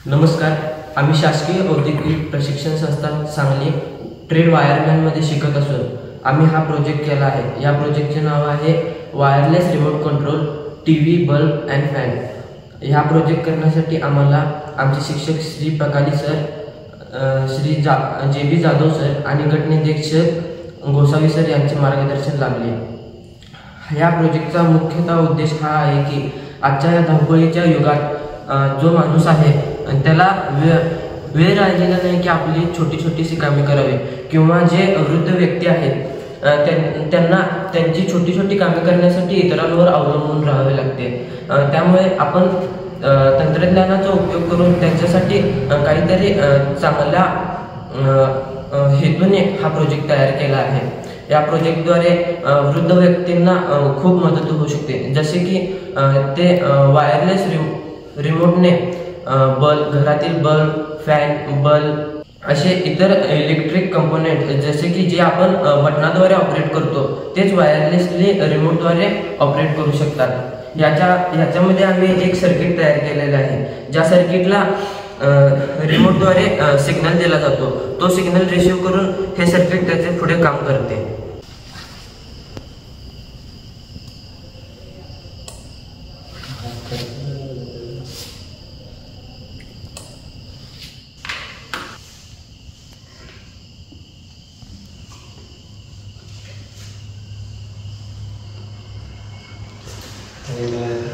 नमस्कार. आम्ही शासकीय औद्योगिक प्रशिक्षण संस्था सांगली ट्रेड वायरमॅनमध्ये शिकत असून आम्ही हा प्रोजेक्ट केला आहे. या प्रोजेक्टचे नाव आहे wireless remote control TV bulb and fan. ह्या प्रोजेक्ट करण्यासाठी आम्हाला आमचे शिक्षक Shri Prakali sir, Shri J B. Jadhav sir आणि गटनिरीक्षक गोसावी सर यांचे मार्गदर्शन लाभले. ह्या प्रोजेक्टचा मुख्यतः उद्देश हा आहे की आजच्या या धावपळीच्या युगात जो माणूस आहे त्याला वेळ राहिलेला नाही की आपली छोटी छोटीशी कामे करावी, किंवा जे वृद्ध व्यक्ती आहेत त्यांना त्यांची छोटी छोटी कामे करण्यासाठी इतरांवर अवलंबून राहावे लागते. त्यामुळे आपण तंत्रज्ञानाचा उपयोग करून त्यांच्यासाठी काहीतरी चांगल्या हेतूने हा प्रोजेक्ट तयार केला आहे. या प्रोजेक्टद्वारे वृद्ध व्यक्तींना खूप मदत होऊ शकते, जसे की ते वायरलेस रिमोटने बल्ब, घरातील बल्ब, फॅन, बल्ब असे इतर इलेक्ट्रिक कंपोनेंट जसे की जे आपण बटनाद्वारे ऑपरेट करतो तेच वायरलेसली रिमोटद्वारे ऑपरेट करू शकतात. ह्याच्यामध्ये आम्ही एक सर्किट तयार केलेला आहे. ज्या सर्किटला रिमोटद्वारे सिग्नल दिला जातो, तो सिग्नल रिसीव्ह करून हे सर्किट त्याचे पुढे काम करते. Amen.